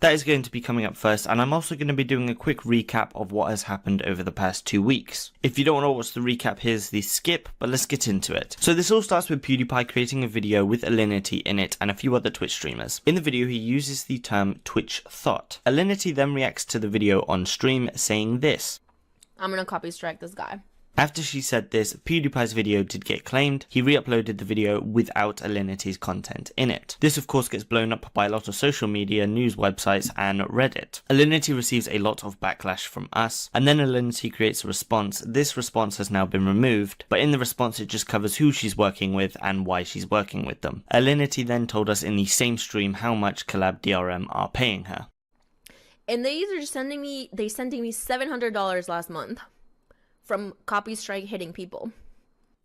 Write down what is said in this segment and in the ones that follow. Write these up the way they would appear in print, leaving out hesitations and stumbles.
That is going to be coming up first, and I'm also going to be doing a quick recap of what has happened over the past 2 weeks. If you don't want to watch the recap, here's the skip, but let's get into it. So this all starts with Pewdiepie creating a video with Alinity in it and a few other Twitch streamers. In the video he uses the term Twitch thought. Alinity then reacts to the video on stream saying this: "I'm gonna copy strike this guy." After she said this, Pewdiepie's video did get claimed. He re-uploaded the video without Alinity's content in it. This of course gets blown up by a lot of social media, news websites and Reddit. Alinity receives a lot of backlash from us, and then Alinity creates a response. This response has now been removed, but in the response it just covers who she's working with and why she's working with them. Alinity then told us in the same stream how much Collab DRM are paying her. And they are sending me $700 last month from copy strike hitting people.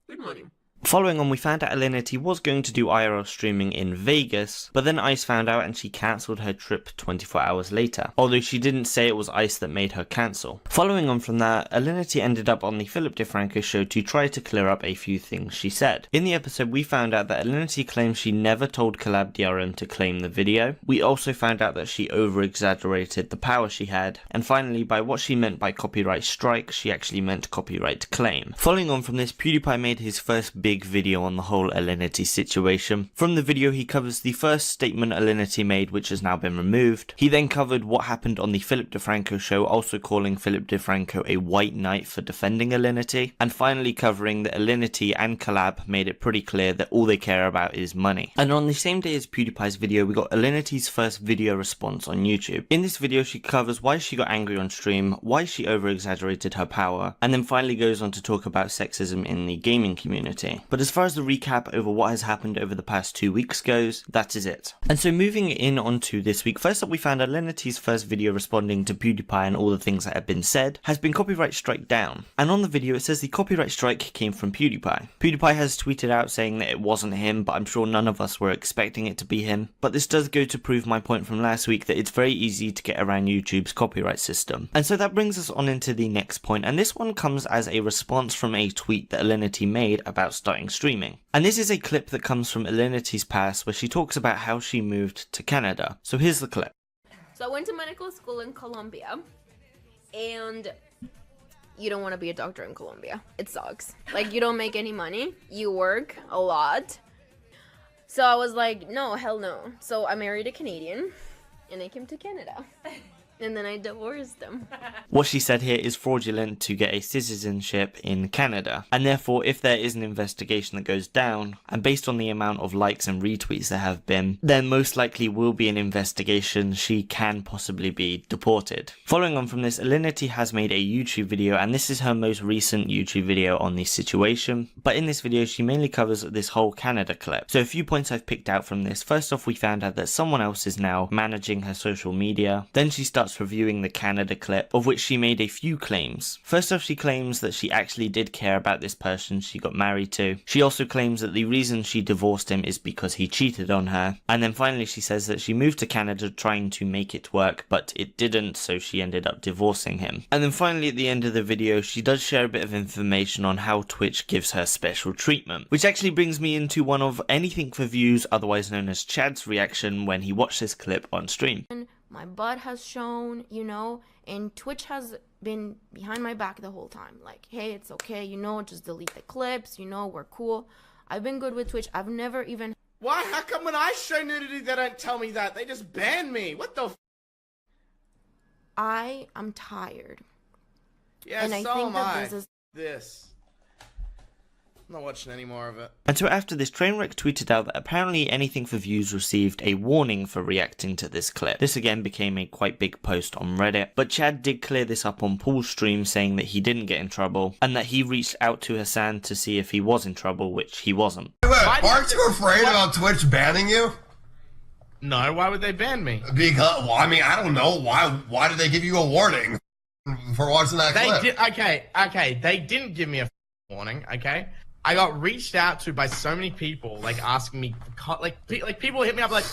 Good money. Following on, we found out Alinity was going to do IRL streaming in Vegas, but then Ice found out and she cancelled her trip 24 hours later, although she didn't say it was Ice that made her cancel. Following on from that, Alinity ended up on the Philip DeFranco show to try to clear up a few things she said. In the episode, we found out that Alinity claims she never told Collab DRM to claim the video. We also found out that she over-exaggerated the power she had, and finally, by what she meant by copyright strike, she actually meant copyright claim. Following on from this, Pewdiepie made his first big video on the whole Alinity situation. From the video he covers the first statement Alinity made, which has now been removed. He then covered what happened on the Philip DeFranco show, also calling Philip DeFranco a white knight for defending Alinity, and finally covering that Alinity and Collab made it pretty clear that all they care about is money. And on the same day as Pewdiepie's video, we got Alinity's first video response on YouTube. In this video she covers why she got angry on stream, why she over exaggerated her power, and then finally goes on to talk about sexism in the gaming community. But as far as the recap over what has happened over the past 2 weeks goes, that is it. And so moving in onto this week, first up we found Alinity's first video responding to Pewdiepie and all the things that have been said has been copyright strike down. And on the video it says the copyright strike came from Pewdiepie. Pewdiepie has tweeted out saying that it wasn't him, but I'm sure none of us were expecting it to be him. But this does go to prove my point from last week that it's very easy to get around YouTube's copyright system. And so that brings us on into the next point, and this one comes as a response from a tweet that Alinity made about starting streaming. And this is a clip that comes from Alinity's past where she talks about how she moved to Canada. So here's the clip. So I went to medical school in Colombia, and you don't want to be a doctor in Colombia. It sucks. Like, you don't make any money. You work a lot. So I was like, no, hell no. So I married a Canadian, and I came to Canada. And then I divorced them. What she said here is fraudulent to get a citizenship in Canada, and therefore if there is an investigation that goes down, and based on the amount of likes and retweets there have been, then most likely will be an investigation. She can possibly be deported. Following on from this, Alinity has made a YouTube video, and this is her most recent YouTube video on the situation, but in this video she mainly covers this whole Canada clip. So a few points I've picked out from this. First off, we found out that someone else is now managing her social media. Then she starts reviewing the Canada clip, of which she made a few claims. First off, she claims that she actually did care about this person she got married to. She also claims that the reason she divorced him is because he cheated on her. And then finally she says that she moved to Canada trying to make it work, but it didn't, so she ended up divorcing him. And then finally at the end of the video she does share a bit of information on how Twitch gives her special treatment, which actually brings me into one of Anything for Views, otherwise known as Chad's reaction when he watched this clip on stream. My butt has shown, you know, and Twitch has been behind my back the whole time. Like, hey, it's okay, you know, just delete the clips, you know, we're cool. I've been good with Twitch. I've never even... Why? How come when I show nudity they don't tell me that? They just ban me. What the f? I am tired. Yeah, and I so think am that I. this is... This. I'm not watching any more of it. And so after this, Trainwreck tweeted out that apparently Anything for Views received a warning for reacting to this clip. This again became a quite big post on Reddit, but Chad did clear this up on Paul's stream, saying that he didn't get in trouble, and that he reached out to Hassan to see if he was in trouble, which he wasn't. Wait, aren't you afraid about Twitch banning you? No, why would they ban me? Because, well, I mean, I don't know. Why did they give you a warning for watching that clip? Okay, they didn't give me a warning, okay? I got reached out to by so many people, like asking me, like people hit me up like,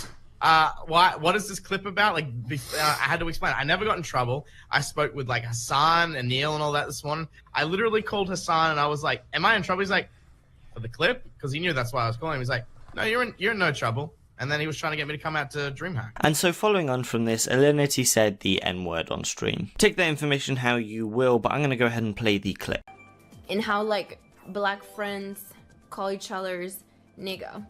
what is this clip about? Like, I had to explain. I never got in trouble. I spoke with like Hassan and Neil and all that this morning. I literally called Hassan and I was like, "Am I in trouble?" He's like, "For the clip," because he knew that's why I was calling him. He's like, "No, you're in no trouble." And then he was trying to get me to come out to DreamHack. And so following on from this, Alinity said the N-word on stream. Take that information how you will, but I'm going to go ahead and play the clip. And how like black friends call each other's nigga,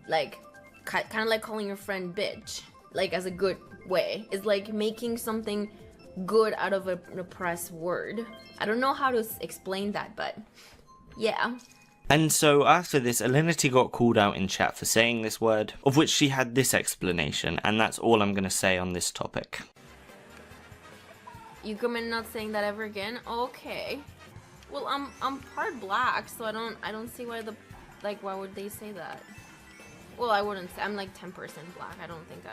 like kind of like calling your friend bitch, like as a good way. It's like making something good out of an oppressed word. I don't know how to explain that, but yeah. And so after this, Alinity got called out in chat for saying this word, of which she had this explanation, and that's all I'm going to say on this topic. You commit not saying that ever again? Okay. Well, I'm part black, so I don't see why why would they say that? Well, I wouldn't say. I'm like 10% black. I don't think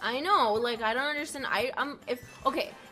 I know, like I don't understand.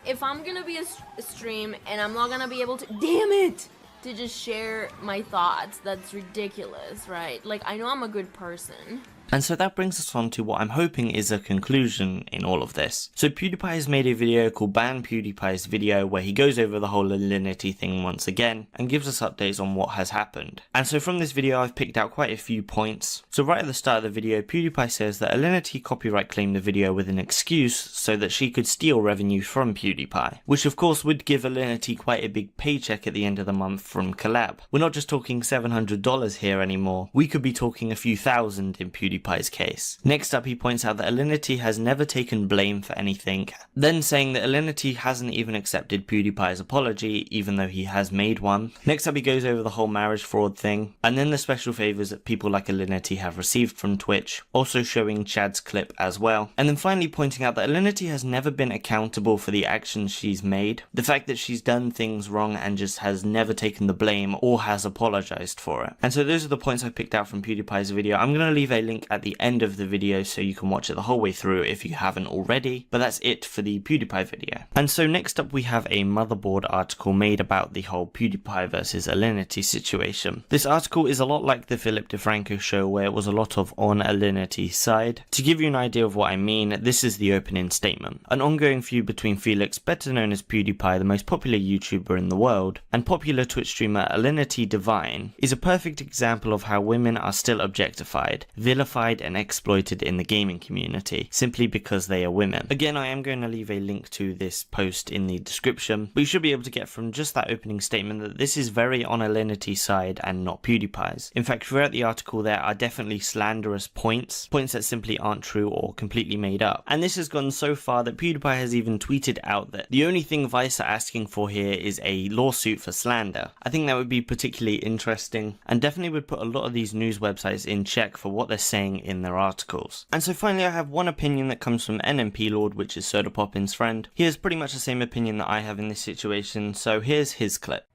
If I'm gonna be a stream and I'm not gonna be able to, damn it, to just share my thoughts, that's ridiculous, right? Like I know I'm a good person. And so that brings us on to what I'm hoping is a conclusion in all of this. So PewDiePie has made a video called Ban PewDiePie's Video, where he goes over the whole Alinity thing once again and gives us updates on what has happened. And so from this video I've picked out quite a few points. So right at the start of the video, PewDiePie says that Alinity copyright claimed the video with an excuse so that she could steal revenue from PewDiePie, which of course would give Alinity quite a big paycheck at the end of the month from collab. We're not just talking $700 here anymore, we could be talking a few thousand in PewDiePie's case. Next up, he points out that Alinity has never taken blame for anything, then saying that Alinity hasn't even accepted PewDiePie's apology, even though he has made one. Next up, he goes over the whole marriage fraud thing, and then the special favors that people like Alinity have received from Twitch, also showing Chad's clip as well. And then finally pointing out that Alinity has never been accountable for the actions she's made, the fact that she's done things wrong and just has never taken the blame or has apologized for it. And so those are the points I picked out from PewDiePie's video. I'm going to leave a link at the end of the video so you can watch it the whole way through if you haven't already, but that's it for the PewDiePie video. And so next up we have a motherboard article made about the whole PewDiePie versus Alinity situation. This article is a lot like the Philip DeFranco show, where it was a lot of on Alinity's side. To give you an idea of what I mean, this is the opening statement. An ongoing feud between Felix, better known as PewDiePie, the most popular YouTuber in the world, and popular Twitch streamer Alinity Divine, is a perfect example of how women are still objectified, vilified and exploited in the gaming community simply because they are women. Again, I am going to leave a link to this post in the description, but you should be able to get from just that opening statement that this is very on Alinity's side and not PewDiePie's. In fact, throughout the article there are definitely slanderous points that simply aren't true or completely made up. And this has gone so far that PewDiePie has even tweeted out that the only thing Vice are asking for here is a lawsuit for slander. I think that would be particularly interesting and definitely would put a lot of these news websites in check for what they're saying in their articles. And so finally I have one opinion that comes from NMP Lord, which is Soda Poppin's friend. He has pretty much the same opinion that I have in this situation, so here's his clip.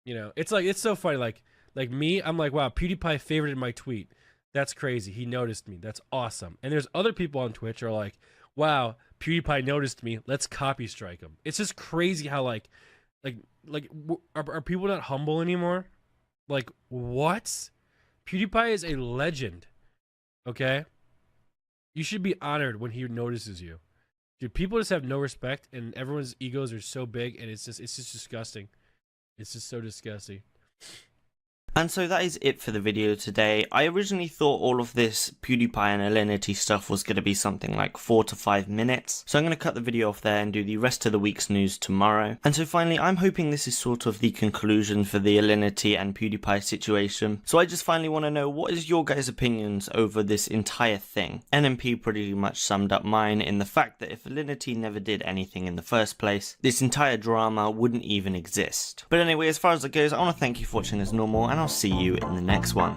You know, it's so funny, like me, I'm like, wow, PewDiePie favorited my tweet. That's crazy. He noticed me. That's awesome. And there's other people on Twitch who are like, wow, PewDiePie noticed me. Let's copy strike him. It's just crazy how are people not humble anymore? Like, what? PewDiePie is a legend. Okay? You should be honored when he notices you. Dude, people just have no respect and everyone's egos are so big and it's just disgusting. It's just so disgusting. And so that is it for the video today. I originally thought all of this PewDiePie and Alinity stuff was going to be something like 4 to 5 minutes. So I'm going to cut the video off there and do the rest of the week's news tomorrow. And so finally, I'm hoping this is sort of the conclusion for the Alinity and PewDiePie situation. So I just finally want to know, what is your guys' opinions over this entire thing? NMP pretty much summed up mine in the fact that if Alinity never did anything in the first place, this entire drama wouldn't even exist. But anyway, as far as it goes, I want to thank you for watching as normal, and I'll see you in the next one.